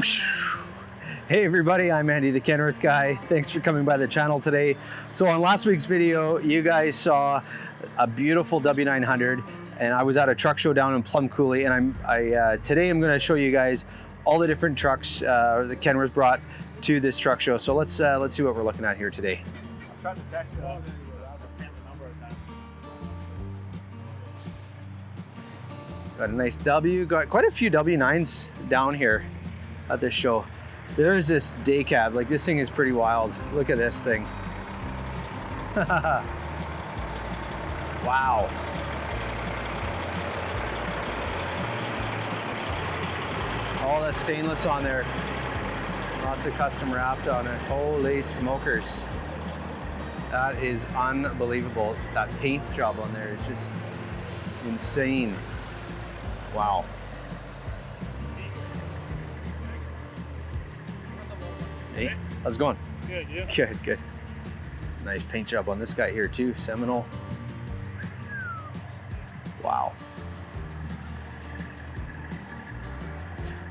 Hey everybody, I'm Andy the Kenworth Guy. Thanks for coming by the channel today. So on last week's video, you guys saw a beautiful W900 and I was at a truck show down in Plum Coulee, and today I'm going to show you guys all the different trucks that Kenworth brought to this truck show. So let's see what we're looking at here today. Got a nice W, got quite a few W9s down here at this show. There's this day cab, like this thing is pretty wild. Look at this thing. Wow. All the stainless on there. Lots of custom wrapped on it. Holy smokers. That is unbelievable. That paint job on there is just insane. Wow. Hey, how's it going? Good, yeah. Good, good. Nice paint job on this guy here too, Seminole. Wow.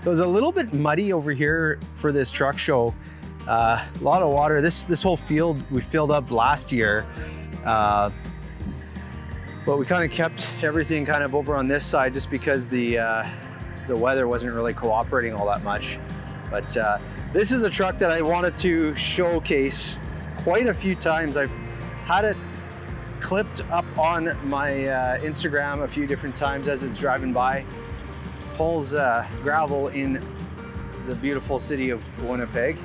It was a little bit muddy over here for this truck show. A lot of water. This whole field we filled up last year, but we kind of kept everything kind of over on this side just because the weather wasn't really cooperating all that much. But this is a truck that I wanted to showcase quite a few times. I've had it clipped up on my Instagram a few different times as it's driving by. Pulls gravel in the beautiful city of Winnipeg.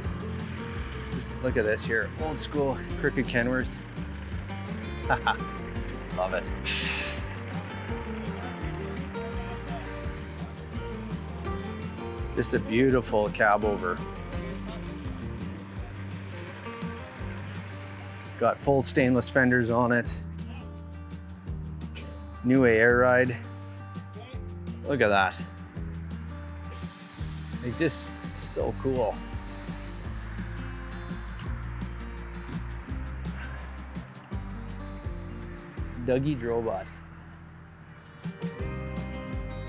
Just look at this here, old school crooked Kenworth. Love it. This is a beautiful cab over. Got full stainless fenders on it. New air ride. Look at that. It's just so cool. Dougie Robot.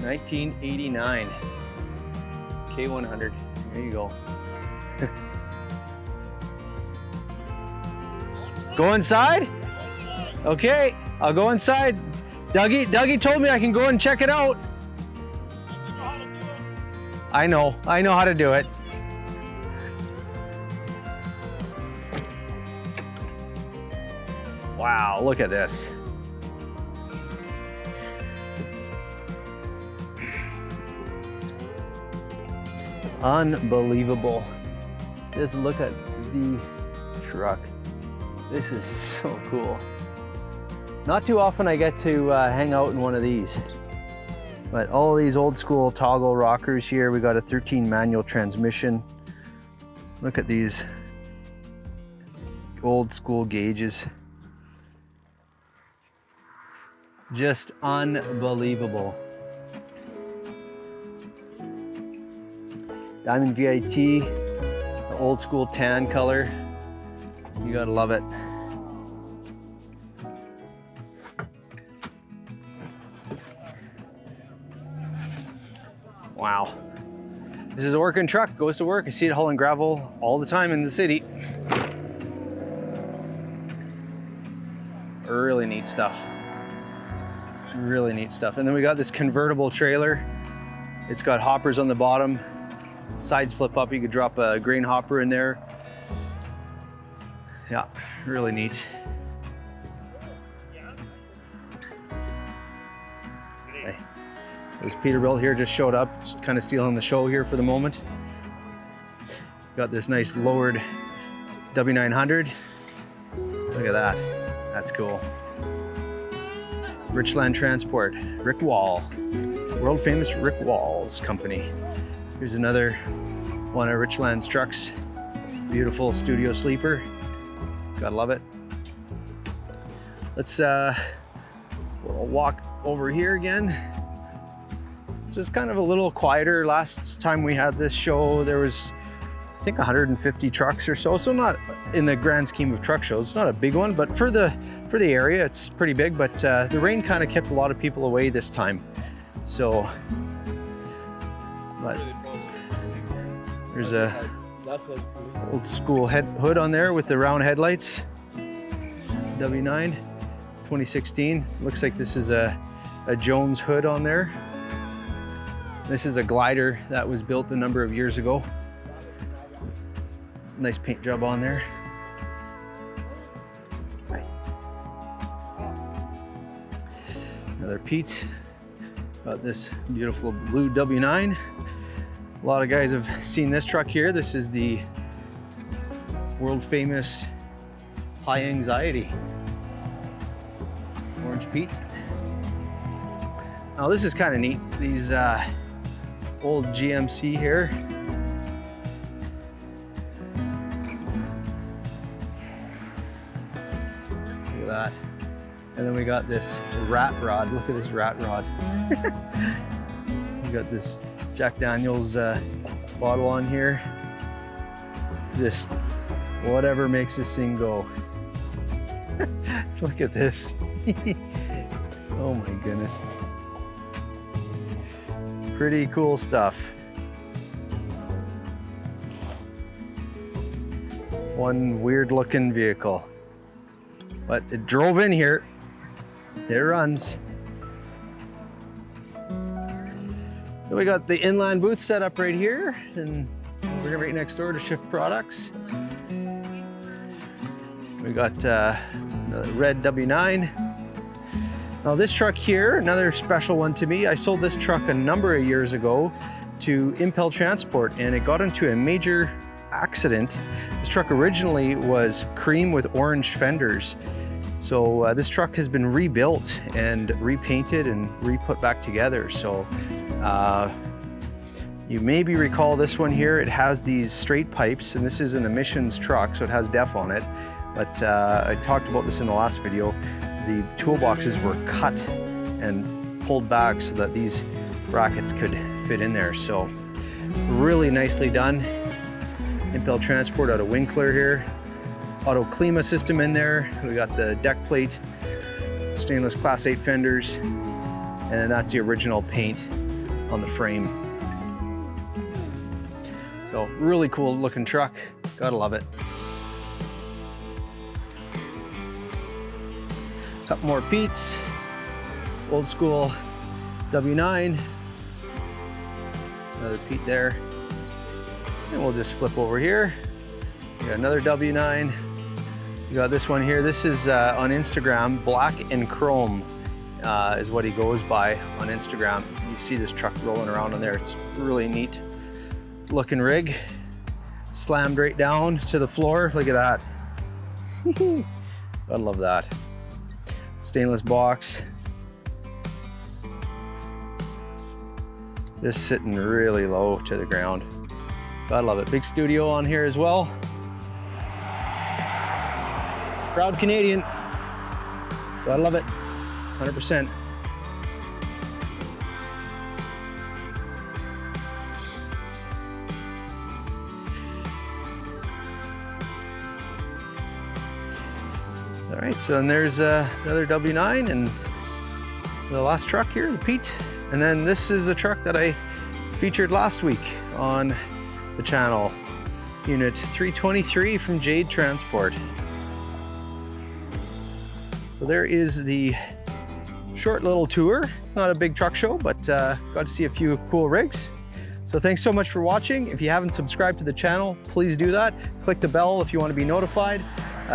1989. K100. There you go. Go inside? Okay, I'll go inside. Dougie told me I can go and check it out. I know how to do it. Wow, look at this. Unbelievable. Just look at the truck. This is so cool. Not too often I get to hang out in one of these. But all these old school toggle rockers here. We got a 13 manual transmission. Look at these old school gauges. Just unbelievable. Diamond VIT, the old school tan color. You gotta love it. Wow. This is an Orkin truck, goes to work. I see it hauling gravel all the time in the city. Really neat stuff. Really neat stuff. And then we got this convertible trailer. It's got hoppers on the bottom. Sides flip up, you could drop a grain hopper in there. Yeah, really neat. Hey. This Peterbilt here just showed up, just kind of stealing the show here for the moment. Got this nice lowered W900. Look at that, that's cool. Richland Transport, Rick Wall, world famous Rick Wall's company. Here's another one of Richland's trucks. Beautiful studio sleeper. Gotta love it. Let's we'll walk over here again. Just kind of a little quieter. Last time we had this show, there was, I think, 150 trucks or so. So not in the grand scheme of truck shows, it's not a big one, but for the area, it's pretty big. But the rain kind of kept a lot of people away this time. So, but There's a old school hood on there with the round headlights. W9, 2016. Looks like this is a Jones hood on there. This is a glider that was built a number of years ago. Nice paint job on there. Another Pete. Got this beautiful blue W9. A lot of guys have seen this truck here. This is the world famous High Anxiety Orange Pete. Now this is kind of neat. These old GMC here. Look at that. And then we got this rat rod. Look at this rat rod. We got this Jack Daniels bottle on here. Just whatever makes this thing go. Look at this. Oh my goodness. Pretty cool stuff. One weird looking vehicle, but it drove in here. It runs. So we got the inline booth set up right here, and we're right next door to Shift Products. We got another red W9. Now this truck here, another special one to me. I sold this truck a number of years ago to Richland Transport, and it got into a major accident. This truck originally was cream with orange fenders. So this truck has been rebuilt and repainted and re-put back together. So you maybe recall this one here. It has these straight pipes, and this is an emissions truck, so it has DEF on it. But I talked about this in the last video. The toolboxes were cut and pulled back so that these brackets could fit in there. So really nicely done. Richland Transport out of Winkler here. Auto Klima system in there. We got the deck plate, stainless Class 8 fenders, and then that's the original paint on the frame. So really cool looking truck. Gotta love it. Couple more Pete's, old school W9, another Pete there, and we'll just flip over here. We got another W9. We got this one here. This is on Instagram, Black and Chrome is what he goes by on Instagram. You see this truck rolling around on there. It's really neat looking rig. Slammed right down to the floor. Look at that. I love that. Stainless box. Just sitting really low to the ground. I love it. Big studio on here as well. Proud Canadian. I love it. 100%. All right, so then there's another W9 and the last truck here, the Pete. And then this is a truck that I featured last week on the channel, Unit 323 from Jade Transport. So there is the short little tour. It's not a big truck show, but got to see a few cool rigs. So thanks so much for watching. If you haven't subscribed to the channel, please do that. Click the bell if you want to be notified.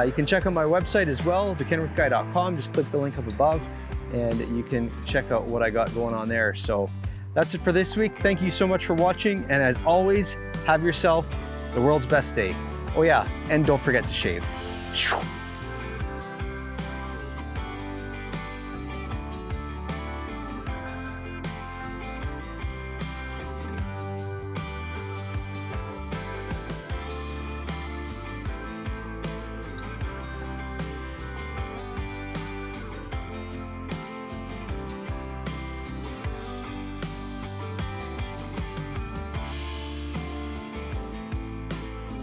You can check out my website as well, thekenworthguy.com. Just click the link up above and you can check out what I got going on there. So that's it for this week. Thank you so much for watching. And as always, have yourself the world's best day. Oh yeah, and don't forget to shave.